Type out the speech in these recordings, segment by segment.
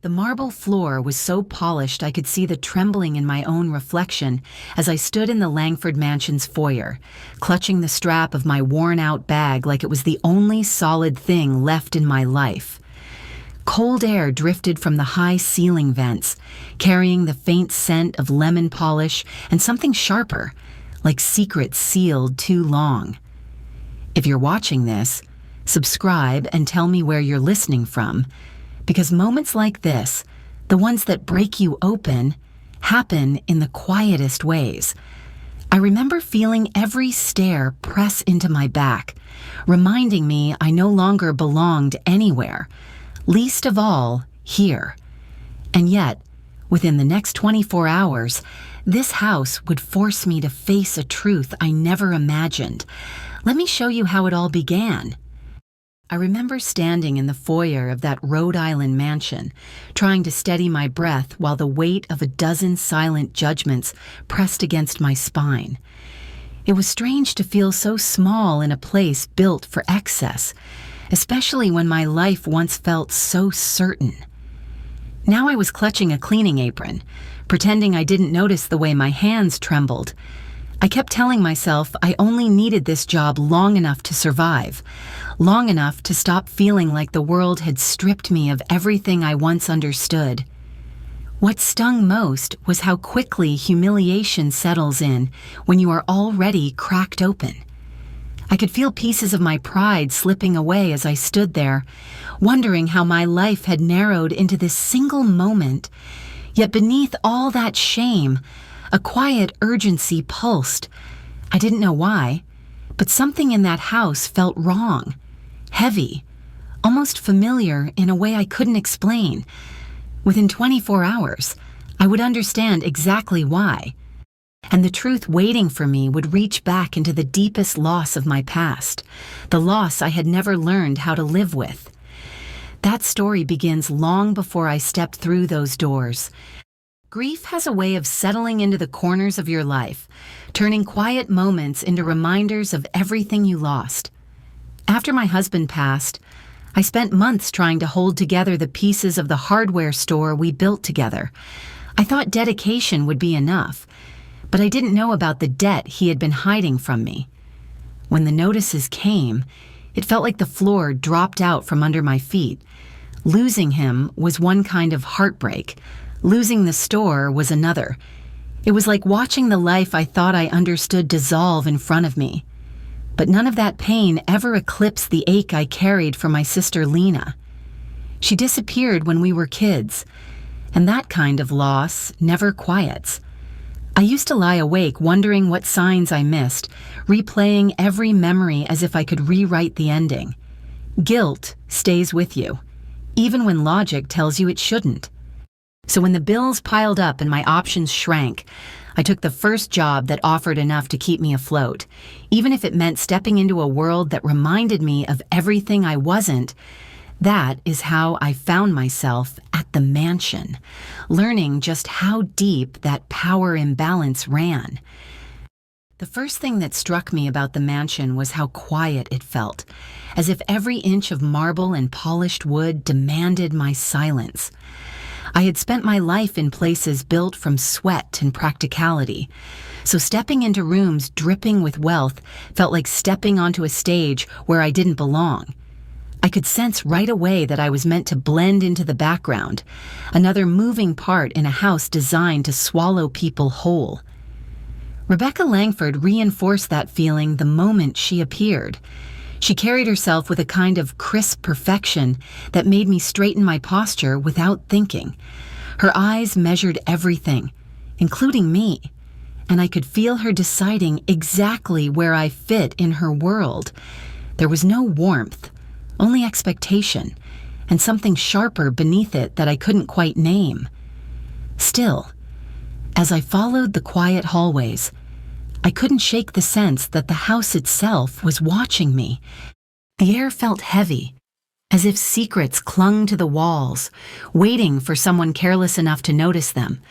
The marble floor was so polished I could see the trembling in my own reflection as I stood in the Langford mansion's foyer, clutching the strap of my worn-out bag like it was the only solid thing left in my life. Cold air drifted from the high ceiling vents, carrying the faint scent of lemon polish and something sharper, like secrets sealed too long. If you're watching this, subscribe and tell me where you're listening from, because moments like this, the ones that break you open, happen in the quietest ways. I remember feeling every stair press into my back, reminding me I no longer belonged anywhere, least of all here. And yet, within the next 24 hours, this house would force me to face a truth I never imagined. Let me show you how it all began. I remember standing in the foyer of that Rhode Island mansion, trying to steady my breath while the weight of a dozen silent judgments pressed against my spine. It was strange to feel so small in a place built for excess, especially when my life once felt so certain. Now I was clutching a cleaning apron, pretending I didn't notice the way my hands trembled. I kept telling myself I only needed this job long enough to survive, long enough to stop feeling like the world had stripped me of everything I once understood. What stung most was how quickly humiliation settles in when you are already cracked open. I could feel pieces of my pride slipping away as I stood there, wondering how my life had narrowed into this single moment. Yet beneath all that shame, a quiet urgency pulsed. I didn't know why, but something in that house felt wrong, heavy, almost familiar in a way I couldn't explain. Within 24 hours, I would understand exactly why, and the truth waiting for me would reach back into the deepest loss of my past, the loss I had never learned how to live with. That story begins long before I stepped through those doors. Grief has a way of settling into the corners of your life, turning quiet moments into reminders of everything you lost. After my husband passed, I spent months trying to hold together the pieces of the hardware store we built together. I thought dedication would be enough, but I didn't know about the debt he had been hiding from me. When the notices came, it felt like the floor dropped out from under my feet. Losing him was one kind of heartbreak. Losing the store was another. It was like watching the life I thought I understood dissolve in front of me. But none of that pain ever eclipsed the ache I carried for my sister Lena. She disappeared when we were kids, and that kind of loss never quiets. I used to lie awake wondering what signs I missed, replaying every memory as if I could rewrite the ending. Guilt stays with you, even when logic tells you it shouldn't. So when the bills piled up and my options shrank, I took the first job that offered enough to keep me afloat, even if it meant stepping into a world that reminded me of everything I wasn't. That is how I found myself at the mansion, learning just how deep that power imbalance ran. The first thing that struck me about the mansion was how quiet it felt, as if every inch of marble and polished wood demanded my silence. I had spent my life in places built from sweat and practicality, so stepping into rooms dripping with wealth felt like stepping onto a stage where I didn't belong. I could sense right away that I was meant to blend into the background, another moving part in a house designed to swallow people whole. Rebecca Langford reinforced that feeling the moment she appeared. She carried herself with a kind of crisp perfection that made me straighten my posture without thinking. Her eyes measured everything, including me, and I could feel her deciding exactly where I fit in her world. There was no warmth, only expectation, and something sharper beneath it that I couldn't quite name. Still, as I followed the quiet hallways, I couldn't shake the sense that the house itself was watching me. The air felt heavy, as if secrets clung to the walls, waiting for someone careless enough to notice them.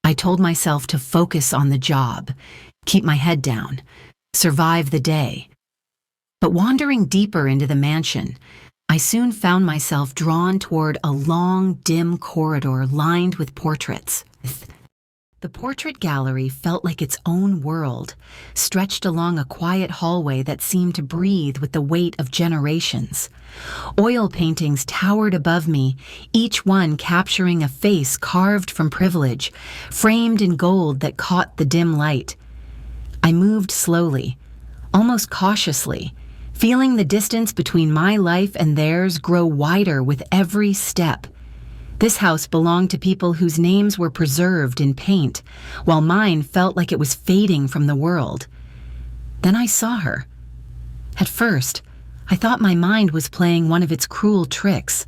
I told myself to focus on the job, keep my head down, survive the day. But wandering deeper into the mansion, I soon found myself drawn toward a long, dim corridor lined with portraits. The portrait gallery felt like its own world, stretched along a quiet hallway that seemed to breathe with the weight of generations. Oil paintings towered above me, each one capturing a face carved from privilege, framed in gold that caught the dim light. I moved slowly, almost cautiously, feeling the distance between my life and theirs grow wider with every step. This house belonged to people whose names were preserved in paint, while mine felt like it was fading from the world. Then I saw her. At first, I thought my mind was playing one of its cruel tricks,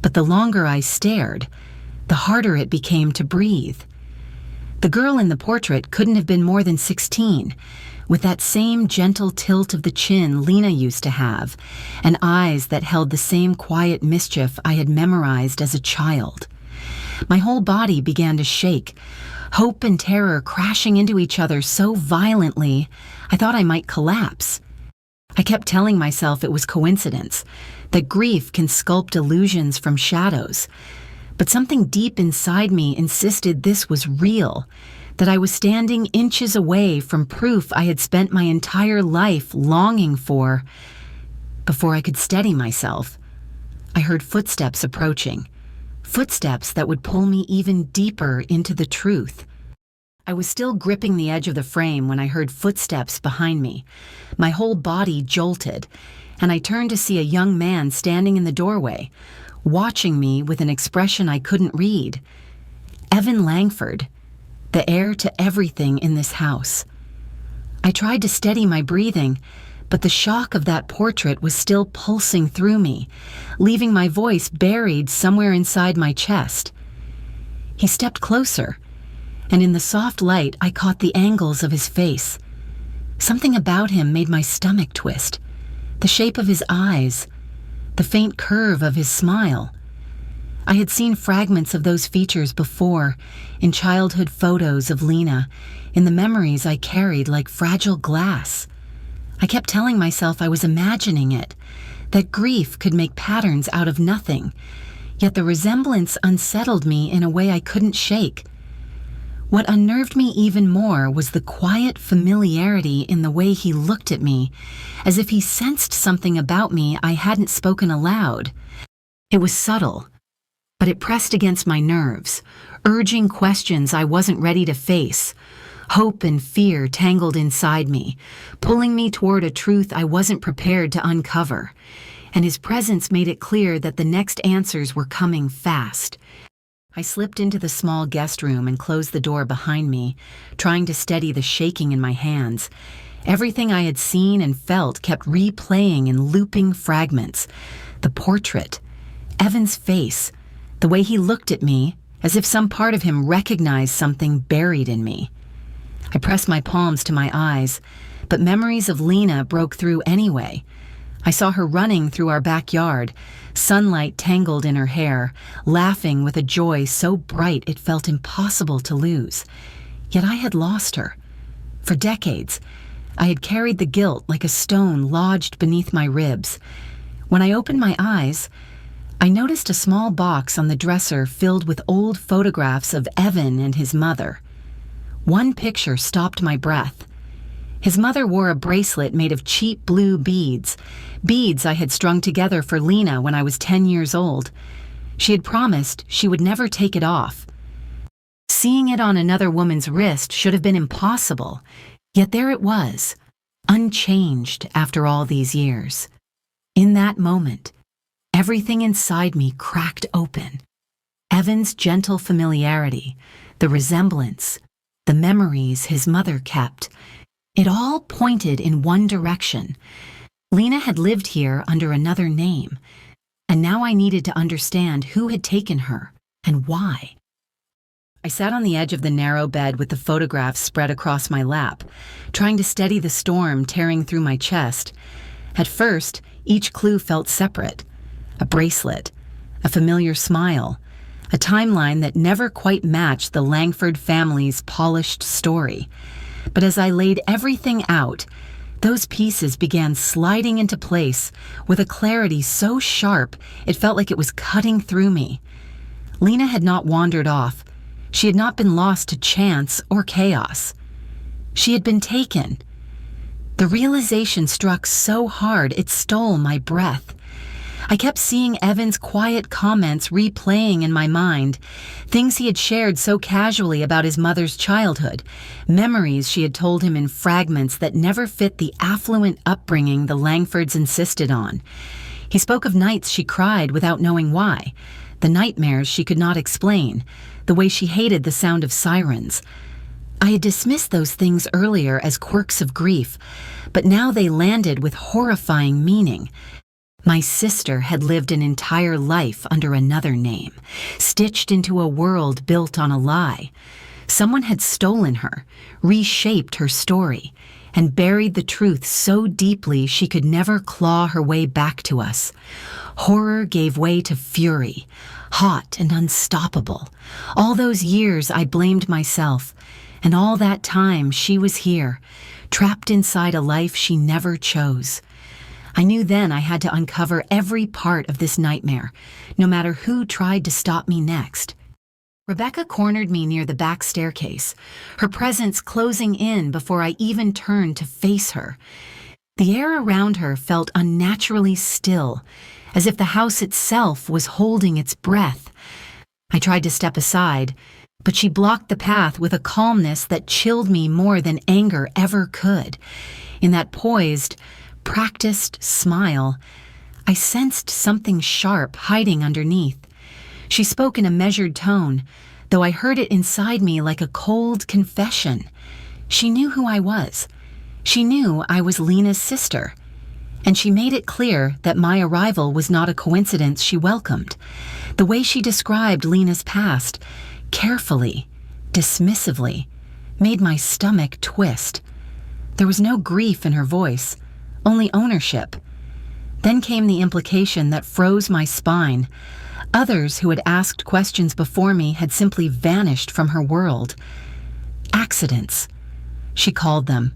but the longer I stared, the harder it became to breathe. The girl in the portrait couldn't have been more than 16, with that same gentle tilt of the chin Lena used to have, and eyes that held the same quiet mischief I had memorized as a child. My whole body began to shake, hope and terror crashing into each other so violently I thought I might collapse. I kept telling myself it was coincidence, that grief can sculpt illusions from shadows, but something deep inside me insisted this was real, that I was standing inches away from proof I had spent my entire life longing for. Before I could steady myself, I heard footsteps approaching, footsteps that would pull me even deeper into the truth. I was still gripping the edge of the frame when I heard footsteps behind me. My whole body jolted, and I turned to see a young man standing in the doorway, watching me with an expression I couldn't read. Evan Langford, the heir to everything in this house. I tried to steady my breathing, but the shock of that portrait was still pulsing through me, leaving my voice buried somewhere inside my chest. He stepped closer, and in the soft light I caught the angles of his face. Something about him made my stomach twist. The shape of his eyes, the faint curve of his smile. I had seen fragments of those features before, in childhood photos of Lena, in the memories I carried like fragile glass. I kept telling myself I was imagining it, that grief could make patterns out of nothing, yet the resemblance unsettled me in a way I couldn't shake. What unnerved me even more was the quiet familiarity in the way he looked at me, as if he sensed something about me I hadn't spoken aloud. It was subtle, but it pressed against my nerves, urging questions I wasn't ready to face. Hope and fear tangled inside me, pulling me toward a truth I wasn't prepared to uncover, and his presence made it clear that the next answers were coming fast. I slipped into the small guest room and closed the door behind me, trying to steady the shaking in my hands. Everything I had seen and felt kept replaying in looping fragments. The portrait, Evan's face, the way he looked at me, as if some part of him recognized something buried in me. I pressed my palms to my eyes, but memories of Lena broke through anyway. I saw her running through our backyard, sunlight tangled in her hair, laughing with a joy so bright it felt impossible to lose. Yet I had lost her. For decades, I had carried the guilt like a stone lodged beneath my ribs. When I opened my eyes, I noticed a small box on the dresser filled with old photographs of Evan and his mother. One picture stopped my breath. His mother wore a bracelet made of cheap blue beads I had strung together for Lena when I was 10 years old. She had promised she would never take it off. Seeing it on another woman's wrist should have been impossible, yet there it was, unchanged after all these years. In that moment, everything inside me cracked open. Evan's gentle familiarity, the resemblance, the memories his mother kept, it all pointed in one direction. Lena had lived here under another name, and now I needed to understand who had taken her and why. I sat on the edge of the narrow bed with the photographs spread across my lap, trying to steady the storm tearing through my chest. At first, each clue felt separate. A bracelet, a familiar smile, a timeline that never quite matched the Langford family's polished story. But as I laid everything out, Those pieces began sliding into place with a clarity so sharp it felt like it was cutting through me. Lena had not wandered off. She had not been lost to chance or chaos. She had been taken. The realization struck so hard it stole my breath. I kept seeing Evan's quiet comments replaying in my mind, things he had shared so casually about his mother's childhood, memories she had told him in fragments that never fit the affluent upbringing the Langfords insisted on. He spoke of nights she cried without knowing why, the nightmares she could not explain, the way she hated the sound of sirens. I had dismissed those things earlier as quirks of grief, but now they landed with horrifying meaning. My sister had lived an entire life under another name, stitched into a world built on a lie. Someone had stolen her, reshaped her story, and buried the truth so deeply she could never claw her way back to us. Horror gave way to fury, hot and unstoppable. All those years I blamed myself, and all that time she was here, trapped inside a life she never chose. I knew then I had to uncover every part of this nightmare, no matter who tried to stop me next. Rebecca cornered me near the back staircase, her presence closing in before I even turned to face her. The air around her felt unnaturally still, as if the house itself was holding its breath. I tried to step aside, but she blocked the path with a calmness that chilled me more than anger ever could. In that poised, practiced smile, I sensed something sharp hiding underneath. She spoke in a measured tone, though I heard it inside me like a cold confession. She knew who I was. She knew I was Lena's sister. And she made it clear that my arrival was not a coincidence she welcomed. The way she described Lena's past, carefully, dismissively, made my stomach twist. There was no grief in her voice, only ownership. Then came the implication that froze my spine. Others who had asked questions before me had simply vanished from her world. Accidents, she called them,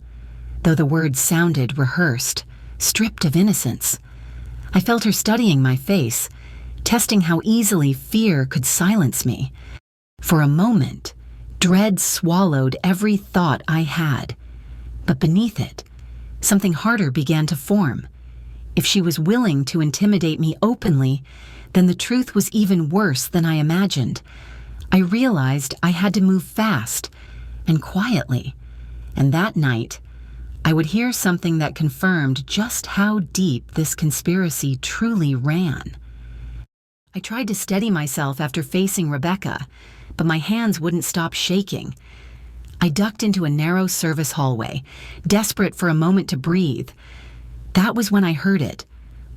though the words sounded rehearsed, stripped of innocence. I felt her studying my face, testing how easily fear could silence me. For a moment, dread swallowed every thought I had. But beneath it, something harder began to form. If she was willing to intimidate me openly, then the truth was even worse than I imagined. I realized I had to move fast and quietly, and that night, I would hear something that confirmed just how deep this conspiracy truly ran. I tried to steady myself after facing Rebecca, but my hands wouldn't stop shaking. I ducked into a narrow service hallway, desperate for a moment to breathe. That was when I heard it,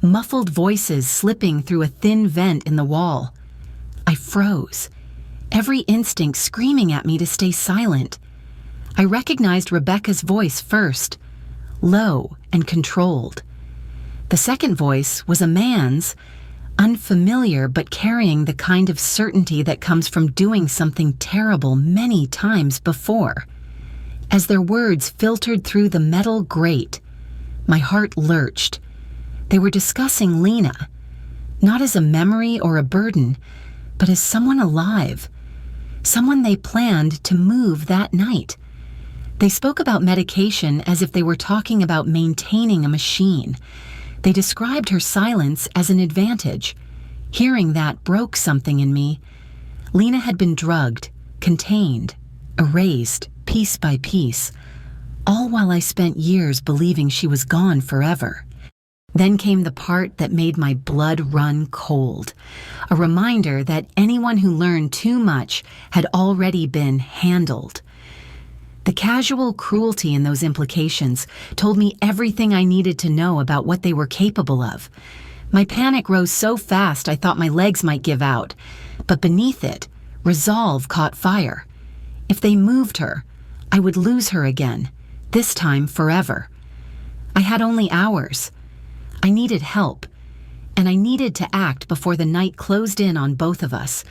muffled voices slipping through a thin vent in the wall. I froze, every instinct screaming at me to stay silent. I recognized Rebecca's voice first, low and controlled. The second voice was a man's, unfamiliar but carrying the kind of certainty that comes from doing something terrible many times before. As their words filtered through the metal grate, my heart lurched. They were discussing Lena, not as a memory or a burden, but as someone alive, someone they planned to move that night. They spoke about medication as if they were talking about maintaining a machine. They described her silence as an advantage. Hearing that broke something in me. Lena had been drugged, contained, erased, piece by piece, all while I spent years believing she was gone forever. Then came the part that made my blood run cold, a reminder that anyone who learned too much had already been handled. The casual cruelty in those implications told me everything I needed to know about what they were capable of. My panic rose so fast I thought my legs might give out, but beneath it, resolve caught fire. If they moved her, I would lose her again, this time forever. I had only hours. I needed help, and I needed to act before the night closed in on both of us.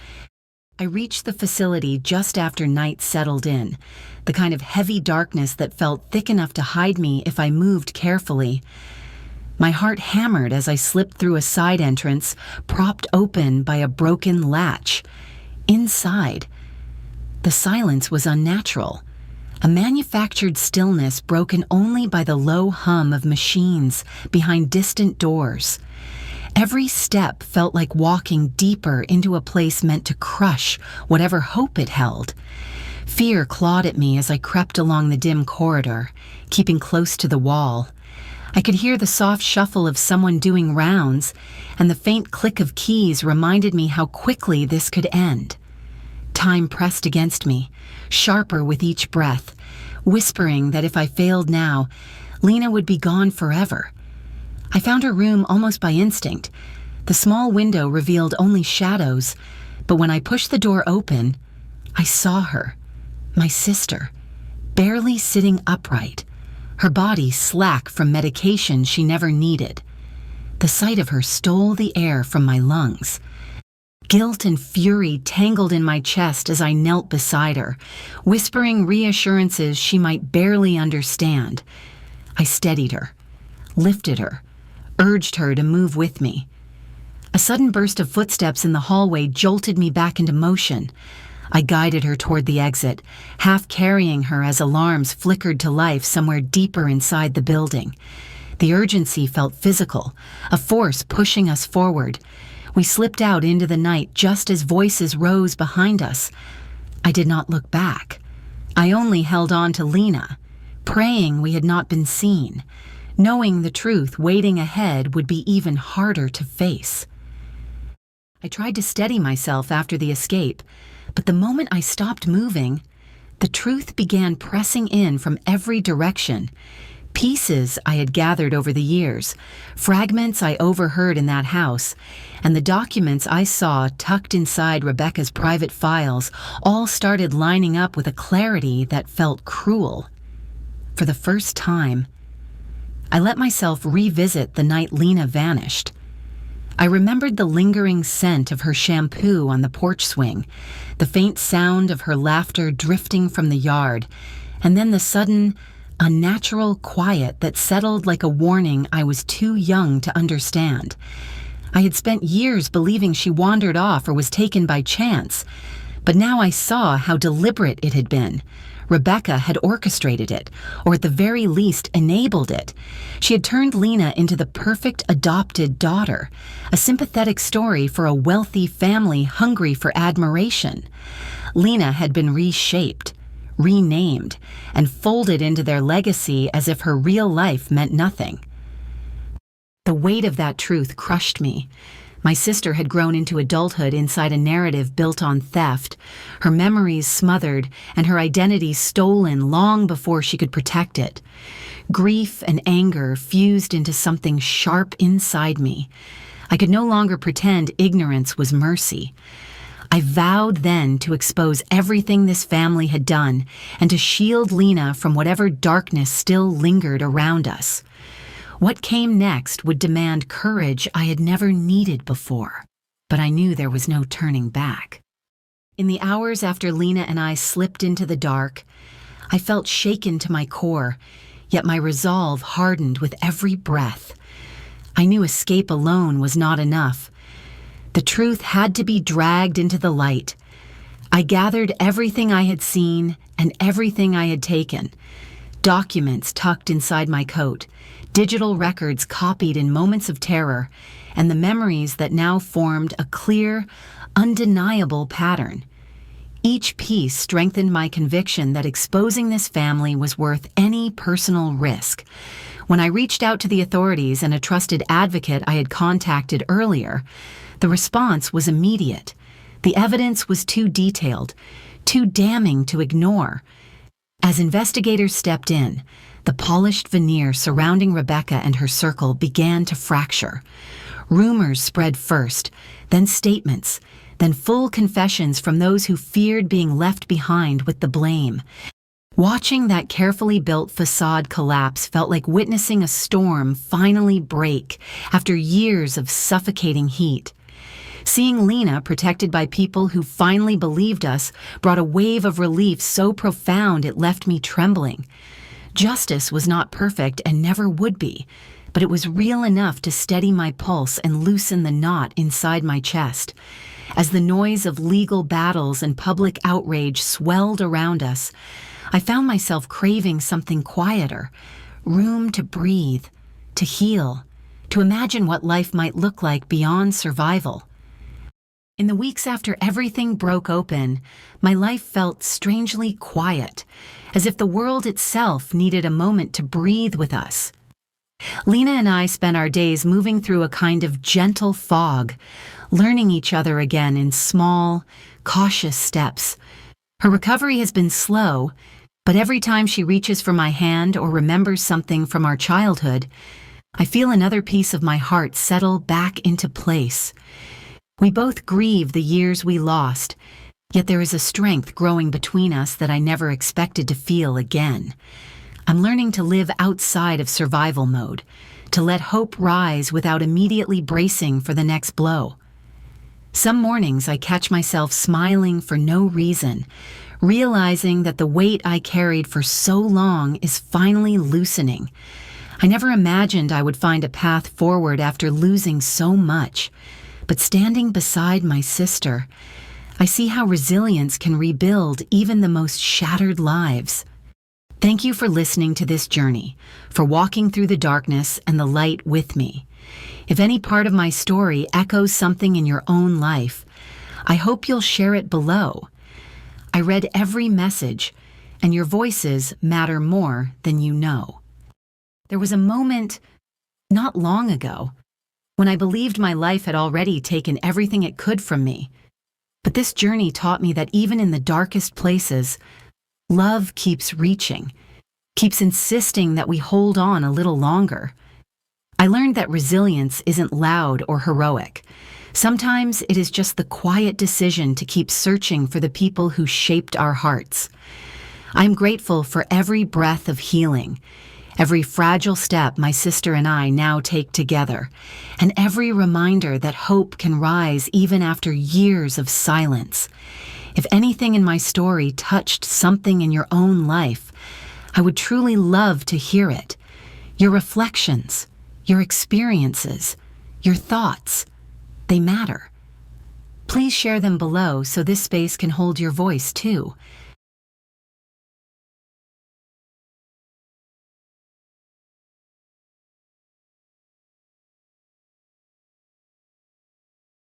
I reached the facility just after night settled in, the kind of heavy darkness that felt thick enough to hide me if I moved carefully. My heart hammered as I slipped through a side entrance, propped open by a broken latch. Inside, the silence was unnatural, a manufactured stillness broken only by the low hum of machines behind distant doors. Every step felt like walking deeper into a place meant to crush whatever hope it held. Fear clawed at me as I crept along the dim corridor, keeping close to the wall. I could hear the soft shuffle of someone doing rounds, and the faint click of keys reminded me how quickly this could end. Time pressed against me, sharper with each breath, whispering that if I failed now, Lena would be gone forever. I found her room almost by instinct. The small window revealed only shadows, but when I pushed the door open, I saw her, my sister, barely sitting upright, her body slack from medication she never needed. The sight of her stole the air from my lungs. Guilt and fury tangled in my chest as I knelt beside her, whispering reassurances she might barely understand. I steadied her, lifted her, urged her to move with me. A sudden burst of footsteps in the hallway jolted me back into motion. I guided her toward the exit, half carrying her as alarms flickered to life somewhere deeper inside the building. The urgency felt physical, a force pushing us forward. We slipped out into the night just as voices rose behind us. I did not look back. I only held on to Lena, praying we had not been seen, knowing the truth waiting ahead would be even harder to face. I tried to steady myself after the escape, but the moment I stopped moving, the truth began pressing in from every direction. Pieces I had gathered over the years, fragments I overheard in that house, and the documents I saw tucked inside Rebecca's private files all started lining up with a clarity that felt cruel. For the first time, I let myself revisit the night Lena vanished. I remembered the lingering scent of her shampoo on the porch swing, the faint sound of her laughter drifting from the yard, and then the sudden, unnatural quiet that settled like a warning I was too young to understand. I had spent years believing she wandered off or was taken by chance, but now I saw how deliberate it had been. Rebecca had orchestrated it, or at the very least enabled it. She had turned Lena into the perfect adopted daughter, a sympathetic story for a wealthy family hungry for admiration. Lena had been reshaped, renamed, and folded into their legacy as if her real life meant nothing. The weight of that truth crushed me. My sister had grown into adulthood inside a narrative built on theft, her memories smothered and her identity stolen long before she could protect it. Grief and anger fused into something sharp inside me. I could no longer pretend ignorance was mercy. I vowed then to expose everything this family had done and to shield Lena from whatever darkness still lingered around us. What came next would demand courage I had never needed before, but I knew there was no turning back. In the hours after Lena and I slipped into the dark, I felt shaken to my core, yet my resolve hardened with every breath. I knew escape alone was not enough. The truth had to be dragged into the light. I gathered everything I had seen and everything I had taken. Documents tucked inside my coat, digital records copied in moments of terror, and the memories that now formed a clear, undeniable pattern. Each piece strengthened my conviction that exposing this family was worth any personal risk. When I reached out to the authorities and a trusted advocate I had contacted earlier, the response was immediate. The evidence was too detailed, too damning to ignore. As investigators stepped in, the polished veneer surrounding Rebecca and her circle began to fracture. Rumors spread first, then statements, then full confessions from those who feared being left behind with the blame. Watching that carefully built facade collapse felt like witnessing a storm finally break after years of suffocating heat. Seeing Lena protected by people who finally believed us brought a wave of relief so profound it left me trembling. Justice was not perfect and never would be, but it was real enough to steady my pulse and loosen the knot inside my chest. As the noise of legal battles and public outrage swelled around us, I found myself craving something quieter, room to breathe, to heal, to imagine what life might look like beyond survival. In the weeks after everything broke open, my life felt strangely quiet, as if the world itself needed a moment to breathe with us. Lena and I spent our days moving through a kind of gentle fog, learning each other again in small, cautious steps. Her recovery has been slow, but every time she reaches for my hand or remembers something from our childhood, I feel another piece of my heart settle back into place. We both grieve the years we lost, yet there is a strength growing between us that I never expected to feel again. I'm learning to live outside of survival mode, to let hope rise without immediately bracing for the next blow. Some mornings I catch myself smiling for no reason, realizing that the weight I carried for so long is finally loosening. I never imagined I would find a path forward after losing so much, but standing beside my sister, I see how resilience can rebuild even the most shattered lives. Thank you for listening to this journey, for walking through the darkness and the light with me. If any part of my story echoes something in your own life, I hope you'll share it below. I read every message, and your voices matter more than you know. There was a moment, not long ago, when I believed my life had already taken everything it could from me. But this journey taught me that even in the darkest places, love keeps reaching, keeps insisting that we hold on a little longer. I learned that resilience isn't loud or heroic. Sometimes it is just the quiet decision to keep searching for the people who shaped our hearts. I'm grateful for every breath of healing, every fragile step my sister and I now take together, and every reminder that hope can rise even after years of silence. If anything in my story touched something in your own life, I would truly love to hear it. Your reflections, your experiences, your thoughts, they matter. Please share them below so this space can hold your voice too.